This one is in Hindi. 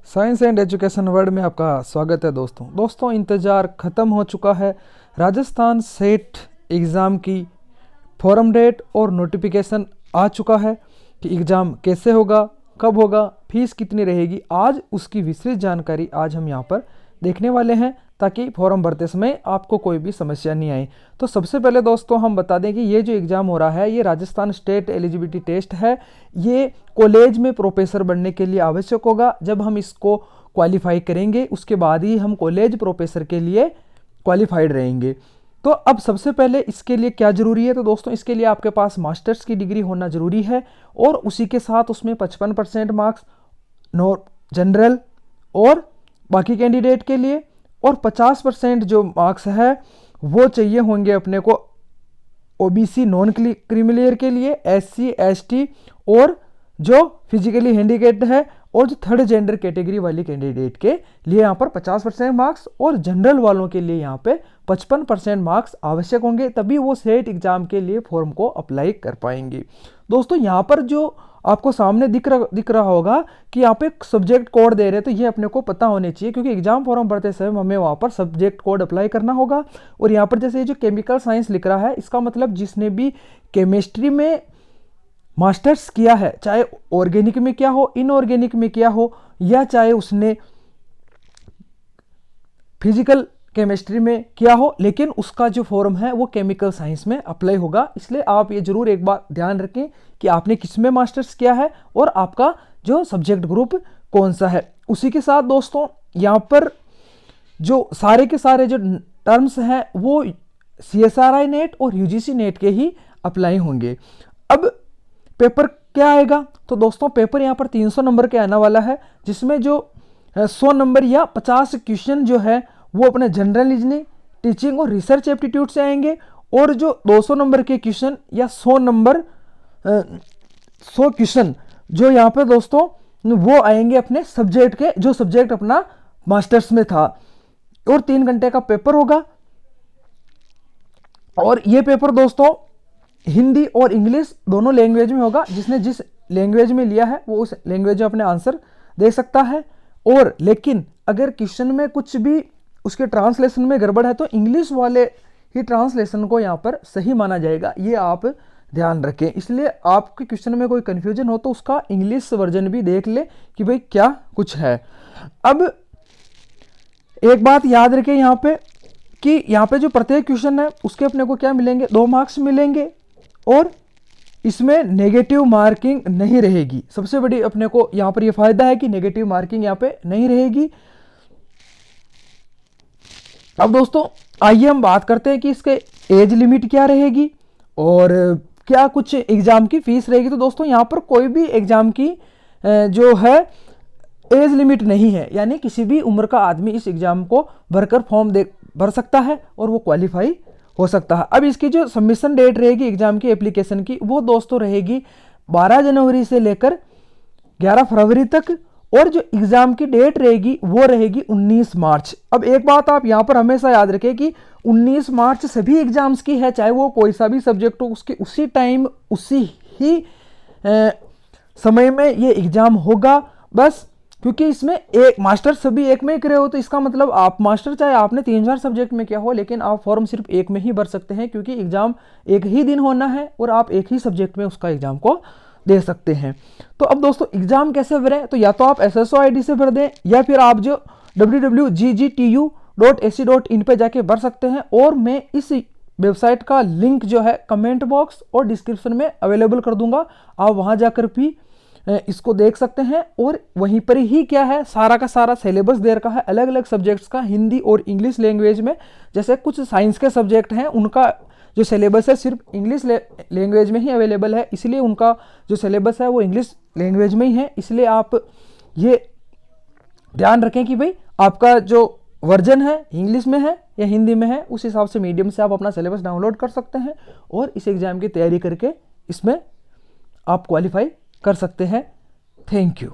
साइंस एंड एजुकेशन वर्ल्ड में आपका स्वागत है दोस्तों इंतज़ार ख़त्म हो चुका है। राजस्थान सेट एग्ज़ाम की फॉरम डेट और नोटिफिकेशन आ चुका है कि एग्ज़ाम कैसे होगा, कब होगा, फीस कितनी रहेगी। आज उसकी विस्तृत जानकारी आज हम यहाँ पर देखने वाले हैं ताकि फॉर्म भरते समय आपको कोई भी समस्या नहीं आए। तो सबसे पहले दोस्तों हम बता दें कि ये जो एग्ज़ाम हो रहा है ये राजस्थान स्टेट एलिजिबिलिटी टेस्ट है। ये कॉलेज में प्रोफेसर बनने के लिए आवश्यक होगा। जब हम इसको क्वालिफाई करेंगे उसके बाद ही हम कॉलेज प्रोफेसर के लिए क्वालिफाइड रहेंगे। तो अब सबसे पहले इसके लिए क्या ज़रूरी है, तो दोस्तों इसके लिए आपके पास मास्टर्स की डिग्री होना ज़रूरी है और उसी के साथ उसमें 55% मार्क्स जनरल और बाकी कैंडिडेट के लिए, और 50% जो मार्क्स है वो चाहिए होंगे अपने को ओबीसी नॉन क्रीमिलियर के लिए, एससी एसटी और जो फिजिकली हैंडीकैप्ड है और जो थर्ड जेंडर कैटेगरी वाली कैंडिडेट के लिए यहाँ पर 50% मार्क्स और जनरल वालों के लिए यहाँ पे 55% मार्क्स आवश्यक होंगे, तभी वो सेट एग्जाम के लिए फॉर्म को अप्लाई कर पाएंगे। दोस्तों यहाँ पर जो आपको सामने दिख रहा होगा कि यहाँ पे सब्जेक्ट कोड दे रहे हैं, तो ये अपने को पता होने चाहिए क्योंकि एग्जाम फॉर्म भरते समय हमें वहाँ पर सब्जेक्ट कोड अप्लाई करना होगा। और यहाँ पर जैसे ये जो केमिकल साइंस लिख रहा है, इसका मतलब जिसने भी केमिस्ट्री में मास्टर्स किया है, चाहे ऑर्गेनिक में किया हो, इनऑर्गेनिक में किया हो, या चाहे उसने फिजिकल केमिस्ट्री में किया हो, लेकिन उसका जो फॉर्म है वो केमिकल साइंस में अप्लाई होगा। इसलिए आप ये जरूर एक बार ध्यान रखें कि आपने किस में मास्टर्स किया है और आपका जो सब्जेक्ट ग्रुप कौन सा है। उसी के साथ दोस्तों यहाँ पर जो सारे के सारे जो टर्म्स हैं वो CSRI नेट और UGC नेट के ही अप्लाई होंगे। अब पेपर क्या आएगा, तो दोस्तों पेपर यहाँ पर 300 नंबर के आने वाला है, जिसमें जो 100 नंबर या 50 क्वेश्चन जो है वो अपने जनरल रीजनिंग, टीचिंग और रिसर्च एप्टीट्यूड से आएंगे, और जो 200 नंबर के क्वेश्चन या 100 क्वेश्चन जो यहाँ पे दोस्तों वो आएंगे अपने सब्जेक्ट के, जो सब्जेक्ट अपना मास्टर्स में था, और 3 घंटे का पेपर होगा। और ये पेपर दोस्तों हिंदी और इंग्लिश दोनों लैंग्वेज में होगा। जिसने जिस लैंग्वेज में लिया है वो उस लैंग्वेज में अपने आंसर दे सकता है। और लेकिन अगर क्वेश्चन में कुछ भी उसके ट्रांसलेशन में गड़बड़ है तो इंग्लिश वाले ही ट्रांसलेशन को यहाँ पर सही माना जाएगा, ये आप ध्यान रखें। इसलिए आपके क्वेश्चन में कोई कन्फ्यूजन हो तो उसका इंग्लिश वर्जन भी देख ले कि भाई क्या कुछ है। अब एक बात याद रखें यहाँ पे कि यहाँ पे जो प्रत्येक क्वेश्चन है उसके अपने को क्या मिलेंगे, 2 मार्क्स मिलेंगे, और इसमें नेगेटिव मार्किंग नहीं रहेगी। सबसे बड़ी अपने को यहाँ पर ये फायदा है कि नेगेटिव मार्किंग यहाँ पे नहीं रहेगी। अब दोस्तों आइए हम बात करते हैं कि इसके एज लिमिट क्या रहेगी और क्या कुछ एग्जाम की फीस रहेगी। तो दोस्तों यहाँ पर कोई भी एग्जाम की जो है एज लिमिट नहीं है, यानी किसी भी उम्र का आदमी इस एग्जाम को भरकर फॉर्म भर सकता है और वो क्वालिफाई हो सकता है। अब इसकी जो सबमिशन डेट रहेगी एग्जाम की एप्लीकेशन की, वो दोस्तों रहेगी 12 जनवरी से लेकर 11 फरवरी तक, और जो एग्जाम की डेट रहेगी वो रहेगी 19 मार्च। अब एक बात आप यहाँ पर हमेशा याद रखें कि 19 मार्च सभी एग्जाम्स की है, चाहे वो कोई सा भी सब्जेक्ट हो, उसके उसी टाइम उसी ही समय में ये एग्जाम होगा। बस क्योंकि इसमें एक मास्टर सभी एक में ही करे हो, तो इसका मतलब आप मास्टर चाहे आपने 3-4 सब्जेक्ट में किया हो, लेकिन आप फॉर्म सिर्फ एक में ही भर सकते हैं क्योंकि एग्जाम एक ही दिन होना है और आप एक ही सब्जेक्ट में उसका एग्जाम को दे सकते हैं। तो अब दोस्तों एग्जाम कैसे भरें, तो या तो आप SSO ID से भर दें या फिर आप जो www.ggtu.ac.in पे जाके भर सकते हैं, और मैं इस वेबसाइट का लिंक जो है कमेंट बॉक्स और डिस्क्रिप्शन में अवेलेबल कर दूंगा। आप वहां जाकर भी इसको देख सकते हैं, और वहीं पर ही क्या है सारा का सारा सिलेबस दे रखा है अलग अलग सब्जेक्ट्स का, हिंदी और इंग्लिश लैंग्वेज में। जैसे कुछ साइंस के सब्जेक्ट हैं उनका जो सिलेबस है सिर्फ इंग्लिश लैंग्वेज में ही अवेलेबल है, इसलिए उनका जो सिलेबस है वो इंग्लिश लैंग्वेज में ही है। इसलिए आप ये ध्यान रखें कि भाई आपका जो वर्जन है इंग्लिश में है या हिंदी में है, उस हिसाब से मीडियम से आप अपना सिलेबस डाउनलोड कर सकते हैं और इस एग्जाम की तैयारी करके इसमें आप क्वालिफाई कर सकते हैं। Thank you.